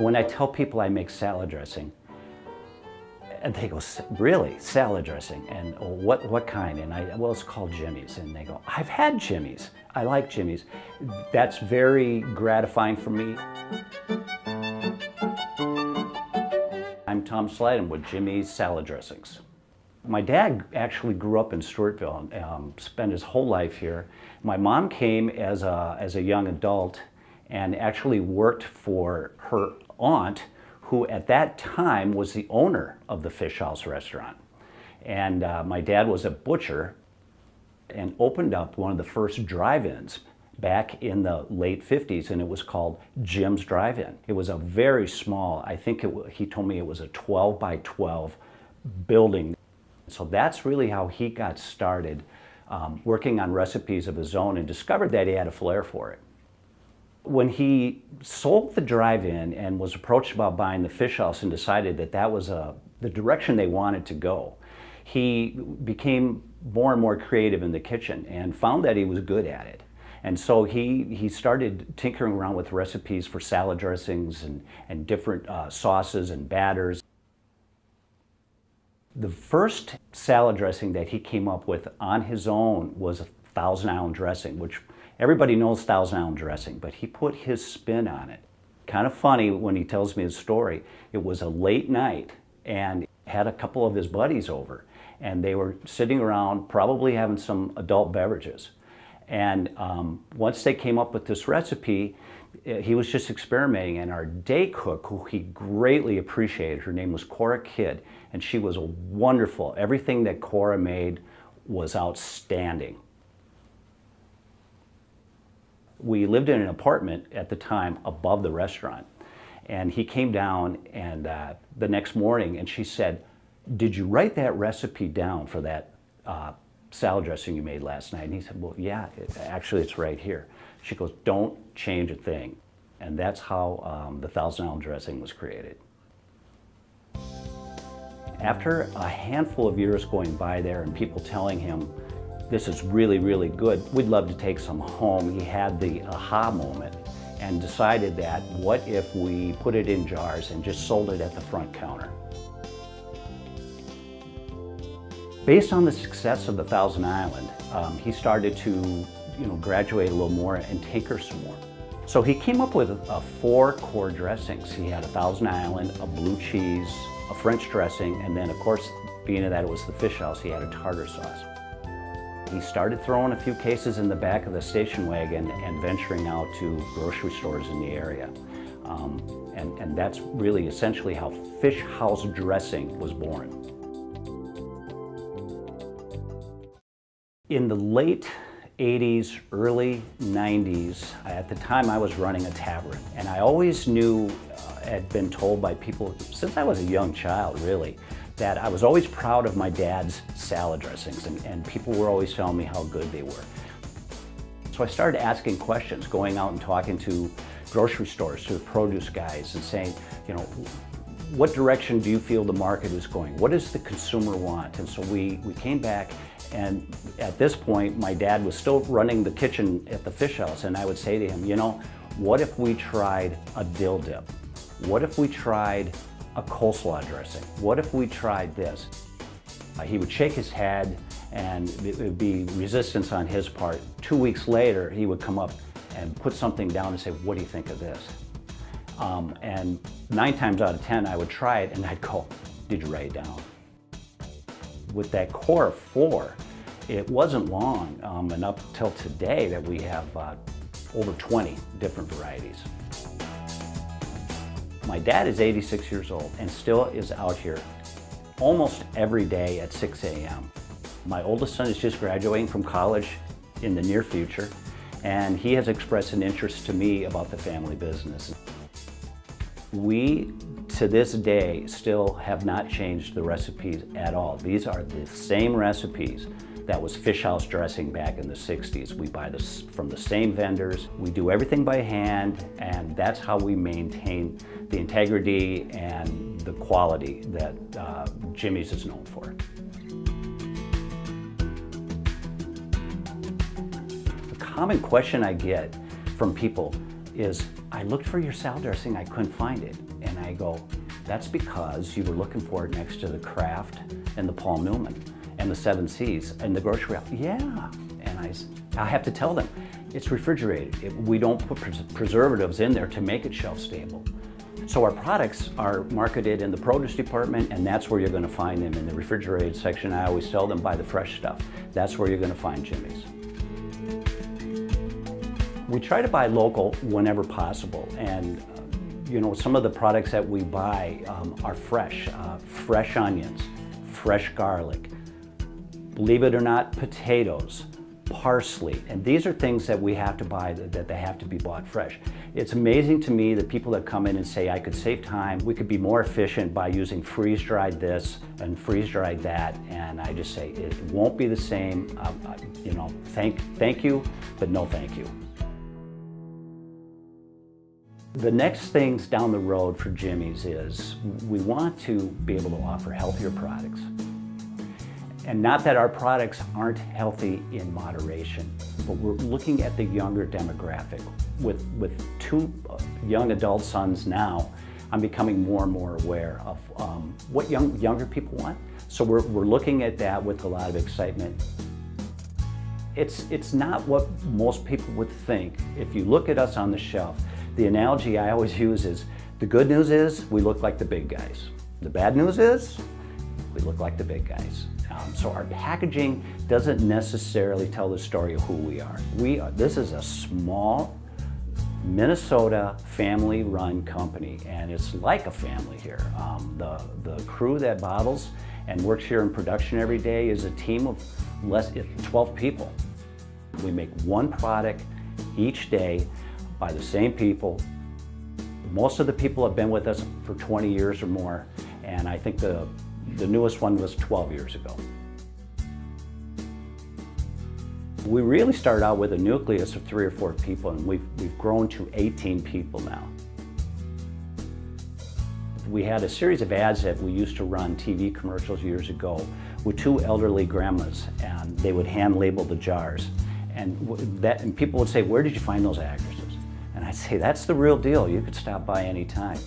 When I tell people I make salad dressing, and they go, really, salad dressing? And oh, what kind? And well, it's called Jimmy's. And they go, I've had Jimmy's. I like Jimmy's. That's very gratifying for me. I'm Tom Slyden with Jimmy's Salad Dressings. My dad actually grew up in Stewartville and spent his whole life here. My mom came as a young adult and actually worked for her aunt, who at that time was the owner of the Fish House restaurant. And my dad was a butcher and opened up one of the first drive-ins back in the late 50s, and it was called Jim's Drive-In. It was a very small, I think he told me it was a 12 by 12 building. So that's really how he got started working on recipes of his own and discovered that he had a flair for it. When he sold the drive-in and was approached about buying the Fish House and decided that that was the direction they wanted to go, he became more and more creative in the kitchen and found that he was good at it. And so he started tinkering around with recipes for salad dressings and different sauces and batters. The first salad dressing that he came up with on his own was a Thousand Island dressing, which everybody knows Thousand Island dressing, but he put his spin on it. Kind of funny when he tells me his story. It was a late night and had a couple of his buddies over, and they were sitting around probably having some adult beverages. And once they came up with this recipe, he was just experimenting, and our day cook, who he greatly appreciated, her name was Cora Kidd, and she was wonderful. Everything that Cora made was outstanding. We lived in an apartment at the time above the restaurant, and he came down and the next morning, and she said, "Did you write that recipe down for that salad dressing you made last night?" And he said, "Well, yeah, actually it's right here." She goes, "Don't change a thing." And that's how the Thousand Island dressing was created. After a handful of years going by there and people telling him, "This is really, really good, we'd love to take some home," he had the aha moment and decided that what if we put it in jars and just sold it at the front counter. Based on the success of the Thousand Island, he started to graduate a little more and tinker some more. So he came up with 4 core dressings. He had a Thousand Island, a blue cheese, a French dressing, and then of course, being that it was the Fish House, he had a tartar sauce. He started throwing a few cases in the back of the station wagon and venturing out to grocery stores in the area. And that's really essentially how Fish House dressing was born. In the late 80s, early 90s, at the time I was running a tavern, and I always knew, had been told by people since I was a young child really, that I was always proud of my dad's salad dressings, and people were always telling me how good they were. So I started asking questions, going out and talking to grocery stores, to the produce guys, and saying, what direction do you feel the market is going? What does the consumer want? And so we came back, and at this point, my dad was still running the kitchen at the Fish House, and I would say to him, what if we tried a dill dip? What if we tried a coleslaw dressing? What if we tried this? He would shake his head, and it would be resistance on his part. 2 weeks later, he would come up and put something down and say, "What do you think of this?" And 9 times out of 10, I would try it, and I'd go, "Did you write it down?" With that core of 4, it wasn't long, and up till today, that we have over 20 different varieties. My dad is 86 years old and still is out here almost every day at 6 a.m. My oldest son is just graduating from college in the near future, and he has expressed an interest to me about the family business. We, to this day, still have not changed the recipes at all. These are the same recipes that was Fish House dressing back in the 60s. We buy this from the same vendors. We do everything by hand, and that's how we maintain the integrity and the quality that Jimmy's is known for. The common question I get from people, is, I looked for your salad dressing, I couldn't find it. And I go, that's because you were looking for it next to the Kraft and the Paul Newman and the 7 C's and the grocery aisle. Yeah. And I have to tell them, it's refrigerated. We don't put preservatives in there to make it shelf stable. So our products are marketed in the produce department, and that's where you're going to find them. In the refrigerated section, I always sell them by the fresh stuff. That's where you're going to find Jimmy's. We try to buy local whenever possible, and you know, some of the products that we buy are fresh. Fresh onions, fresh garlic, believe it or not, potatoes, parsley, and these are things that we have to buy, that they have to be bought fresh. It's amazing to me that people that come in and say, I could save time, we could be more efficient by using freeze-dried this and freeze-dried that, and I just say, it won't be the same. You know, thank you, but no thank you. The next things down the road for Jimmy's is we want to be able to offer healthier products. And not that our products aren't healthy in moderation, but we're looking at the younger demographic. With 2 young adult sons now, I'm becoming more and more aware of what younger people want. So we're looking at that with a lot of excitement. It's not what most people would think. If you look at us on the shelf, the analogy I always use is, the good news is we look like the big guys. The bad news is we look like the big guys. So our packaging doesn't necessarily tell the story of who we are. This is a small Minnesota family-run company, and it's like a family here. The crew that bottles and works here in production every day is a team of 12 people. We make one product each day by the same people. Most of the people have been with us for 20 years or more, and I think the newest one was 12 years ago. We really started out with a nucleus of 3 or 4 people, and we've grown to 18 people now. We had a series of ads that we used to run, TV commercials years ago, with 2 elderly grandmas, and they would hand label the jars. And people would say, where did you find those actresses? And I'd say, that's the real deal. You could stop by any time.